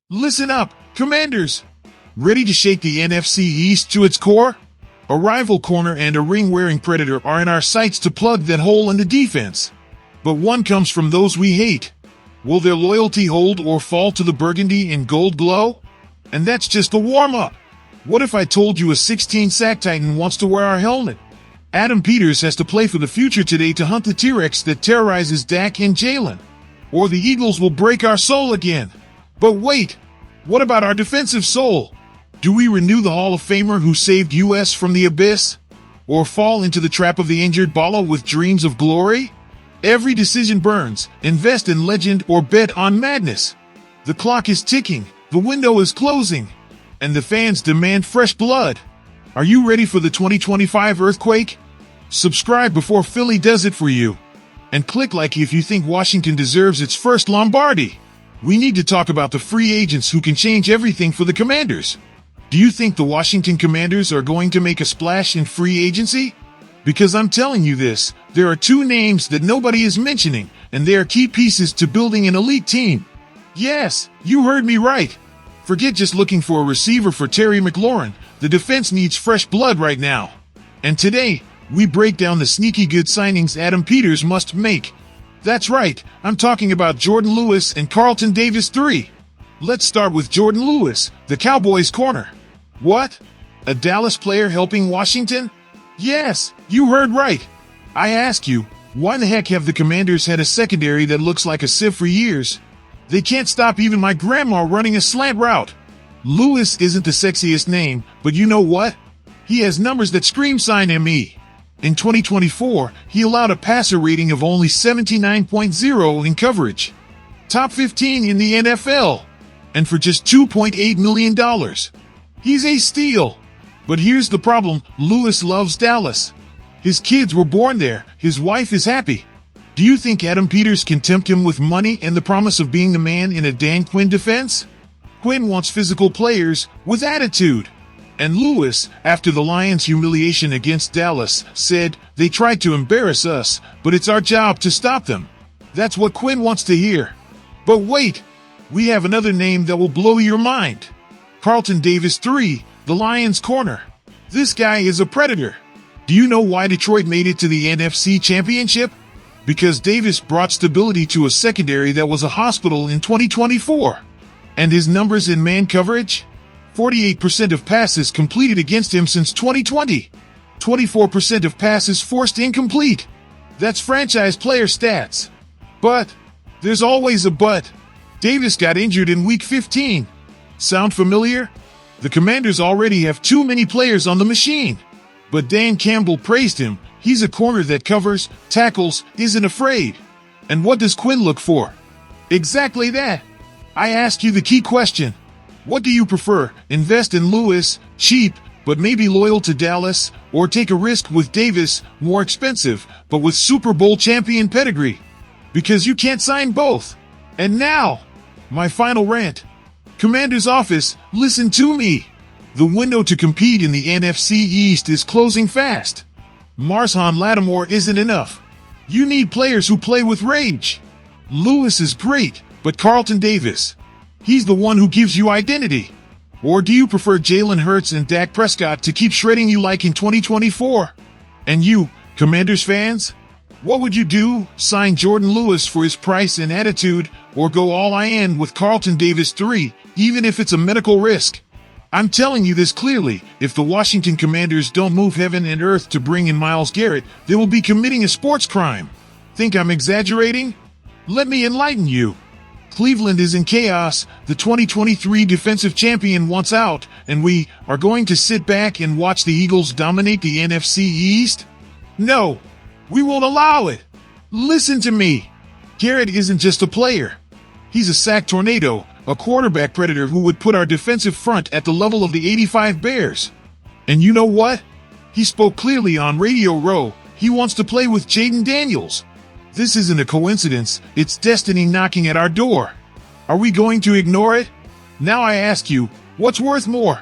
Listen up, Commanders! Ready to shake the NFC East to its core? A rival corner and a ring-wearing predator are in our sights to plug that hole in the defense. But one comes from those we hate. Will their loyalty hold or fall to the burgundy and gold glow? And that's just the warm-up. What if I told you a 16-sack Titan wants to wear our helmet? Adam Peters has to play for the future today to hunt the T-Rex that terrorizes Dak and Jalen. Or the Eagles will break our soul again. But wait, what about our defensive soul? Do we renew the Hall of Famer who saved US from the abyss? Or fall into the trap of the injured baller with dreams of glory? Every decision burns. Invest in legend or bet on madness. The clock is ticking, the window is closing, and the fans demand fresh blood. Are you ready for the 2025 earthquake? Subscribe before Philly does it for you. And click like if you think Washington deserves its first Lombardi. We need to talk about the free agents who can change everything for the Commanders. Do you think the Washington Commanders are going to make a splash in free agency? Because I'm telling you this, there are two names that nobody is mentioning, and they are key pieces to building an elite team. Yes, you heard me right. Forget just looking for a receiver for Terry McLaurin. The defense needs fresh blood right now. And today, we break down the sneaky good signings Adam Peters must make. That's right, I'm talking about Jordan Lewis and Carlton Davis III. Let's start with Jordan Lewis, the Cowboys corner. What? A Dallas player helping Washington? Yes, you heard right. I ask you, why the heck have the Commanders had a secondary that looks like a sieve for years? They can't stop even my grandma running a slant route. Lewis isn't the sexiest name, but you know what? He has numbers that scream sign ME. In 2024, he allowed a passer rating of only 79.0 in coverage. Top 15 in the NFL. And for just $2.8 million. He's a steal. But here's the problem, Lewis loves Dallas. His kids were born there, his wife is happy. Do you think Adam Peters can tempt him with money and the promise of being the man in a Dan Quinn defense? Quinn wants physical players with attitude. And Lewis, after the Lions' humiliation against Dallas, said, "They tried to embarrass us, but it's our job to stop them." That's what Quinn wants to hear. But wait, we have another name that will blow your mind. Carlton Davis III, the Lions corner. This guy is a predator. Do you know why Detroit made it to the NFC Championship? Because Davis brought stability to a secondary that was a hospital in 2024. And his numbers in man coverage? 48% of passes completed against him since 2020. 24% of passes forced incomplete. That's franchise player stats. But there's always a but. Davis got injured in Week 15. Sound familiar? The Commanders already have too many players on the machine. But Dan Campbell praised him. He's a corner that covers, tackles, isn't afraid. And what does Quinn look for? Exactly that. I ask you the key question. What do you prefer, invest in Lewis, cheap, but maybe loyal to Dallas, or take a risk with Davis, more expensive, but with Super Bowl champion pedigree? Because you can't sign both. And now, my final rant. Commander's office, listen to me. The window to compete in the NFC East is closing fast. Marshawn Lattimore isn't enough. You need players who play with rage. Lewis is great, but Carlton Davis, he's the one who gives you identity. Or do you prefer Jalen Hurts and Dak Prescott to keep shredding you like in 2024? And you, Commanders fans? What would you do? Sign Jordan Lewis for his price and attitude, or go all in with Carlton Davis III, even if it's a medical risk? I'm telling you this clearly, if the Washington Commanders don't move heaven and earth to bring in Myles Garrett, they will be committing a sports crime. Think I'm exaggerating? Let me enlighten you. Cleveland is in chaos, the 2023 defensive champion wants out, and we are going to sit back and watch the Eagles dominate the NFC East? No, we won't allow it. Listen to me. Garrett isn't just a player. He's a sack tornado, a quarterback predator who would put our defensive front at the level of the '85 Bears. And you know what? He spoke clearly on Radio Row. He wants to play with Jaden Daniels. This isn't a coincidence, it's destiny knocking at our door. Are we going to ignore it? Now I ask you, what's worth more?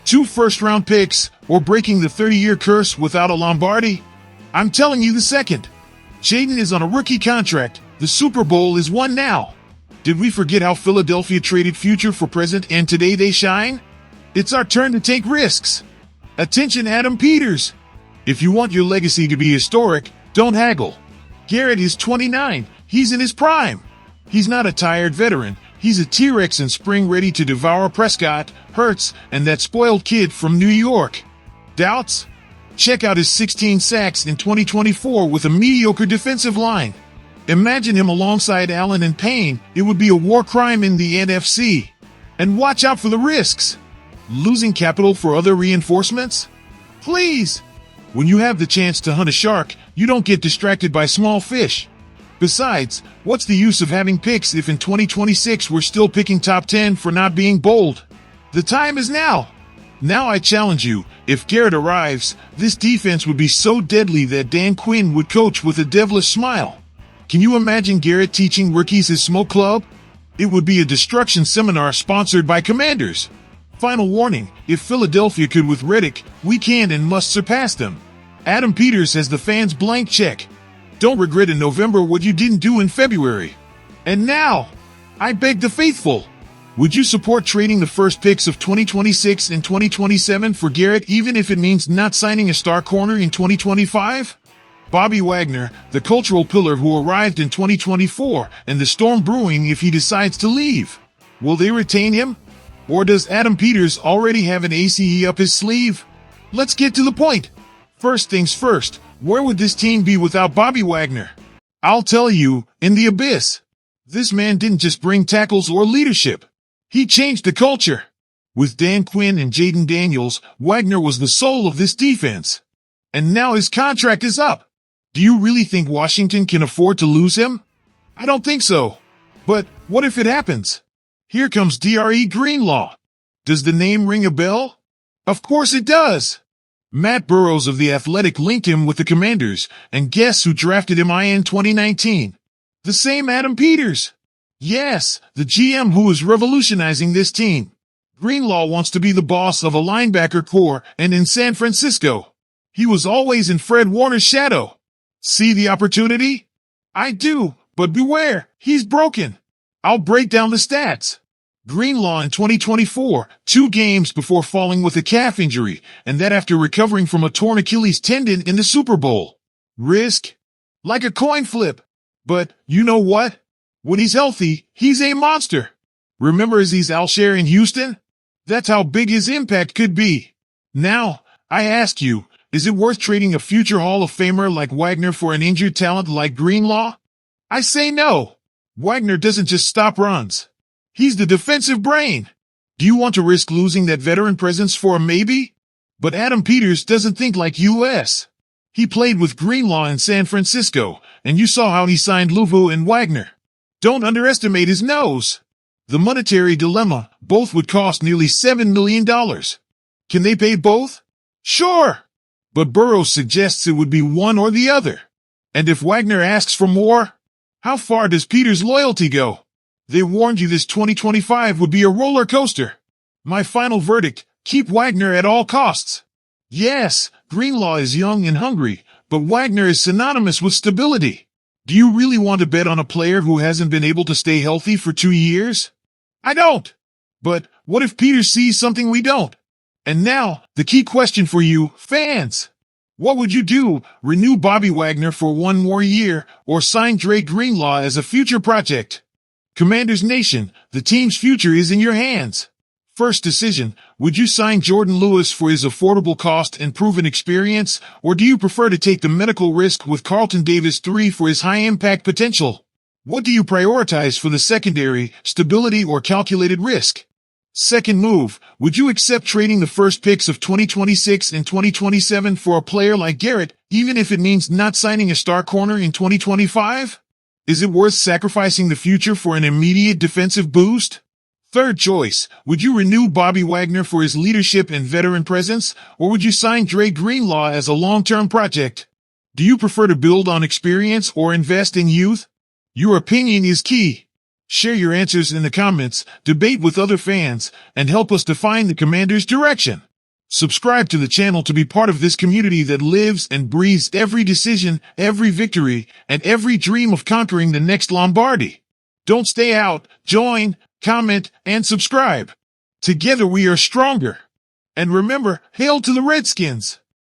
2 first-round picks, or breaking the 30-year curse without a Lombardi? I'm telling you the second. Jaden is on a rookie contract, the Super Bowl is won now. Did we forget how Philadelphia traded future for present and today they shine? It's our turn to take risks. Attention, Adam Peters. If you want your legacy to be historic, don't haggle. Garrett is 29. He's in his prime. He's not a tired veteran. He's a T-Rex in spring ready to devour Prescott, Hurts, and that spoiled kid from New York. Doubts? Check out his 16 sacks in 2024 with a mediocre defensive line. Imagine him alongside Allen and Payne. It would be a war crime in the NFC. And watch out for the risks. Losing capital for other reinforcements? Please! When you have the chance to hunt a shark, you don't get distracted by small fish. Besides, what's the use of having picks if in 2026 we're still picking top 10 for not being bold? The time is now. Now I challenge you, if Garrett arrives, this defense would be so deadly that Dan Quinn would coach with a devilish smile. Can you imagine Garrett teaching rookies his smoke club? It would be a destruction seminar sponsored by Commanders. Final warning, if Philadelphia could with Reddick, we can and must surpass them. Adam Peters has the fans' blank check. Don't regret in November what you didn't do in February. And now, I beg the faithful. Would you support trading the first picks of 2026 and 2027 for Garrett even if it means not signing a star corner in 2025? Bobby Wagner, the cultural pillar who arrived in 2024, and the storm brewing if he decides to leave. Will they retain him? Or does Adam Peters already have an ACE up his sleeve? Let's get to the point. First things first, where would this team be without Bobby Wagner? I'll tell you, in the abyss. This man didn't just bring tackles or leadership. He changed the culture. With Dan Quinn and Jaden Daniels, Wagner was the soul of this defense. And now his contract is up. Do you really think Washington can afford to lose him? I don't think so. But what if it happens? Here comes Dre Greenlaw. Does the name ring a bell? Of course it does. Matt Burrows of The Athletic linked him with the Commanders, and guess who drafted him in 2019? The same Adam Peters. Yes, the GM who is revolutionizing this team. Greenlaw wants to be the boss of a linebacker corps, and in San Francisco. He was always in Fred Warner's shadow. See the opportunity? I do, but beware, he's broken. I'll break down the stats. Greenlaw in 2024, 2 games before falling with a calf injury, and that after recovering from a torn Achilles tendon in the Super Bowl. Risk? Like a coin flip. But, you know what? When he's healthy, he's a monster. Remember Azeez Al-Shaair in Houston? That's how big his impact could be. Now, I ask you, is it worth trading a future Hall of Famer like Wagner for an injured talent like Greenlaw? I say no. Wagner doesn't just stop runs. He's the defensive brain. Do you want to risk losing that veteran presence for a maybe? But Adam Peters doesn't think like US. He played with Greenlaw in San Francisco, and you saw how he signed Luvu and Wagner. Don't underestimate his nose. The monetary dilemma, both would cost nearly $7 million. Can they pay both? Sure. But Burrows suggests it would be one or the other. And if Wagner asks for more, how far does Peters' loyalty go? They warned you this 2025 would be a roller coaster. My final verdict, keep Wagner at all costs. Yes, Greenlaw is young and hungry, but Wagner is synonymous with stability. Do you really want to bet on a player who hasn't been able to stay healthy for 2 years? I don't. But what if Peters sees something we don't? And now, the key question for you, fans. What would you do? Renew Bobby Wagner for 1 more year, or sign Dre Greenlaw as a future project? Commanders Nation, the team's future is in your hands. First decision, would you sign Jordan Lewis for his affordable cost and proven experience, or do you prefer to take the medical risk with Carlton Davis III for his high-impact potential? What do you prioritize for the secondary, stability or calculated risk? Second move, would you accept trading the first picks of 2026 and 2027 for a player like Garrett, even if it means not signing a star corner in 2025? Is it worth sacrificing the future for an immediate defensive boost? Third choice, would you renew Bobby Wagner for his leadership and veteran presence, or would you sign Dre Greenlaw as a long-term project? Do you prefer to build on experience or invest in youth? Your opinion is key. Share your answers in the comments, debate with other fans, and help us define the Commander's direction. Subscribe to the channel to be part of this community that lives and breathes every decision, every victory, and every dream of conquering the next Lombardi. Don't stay out. Join, comment, and subscribe. Together we are stronger. And remember, hail to the Redskins!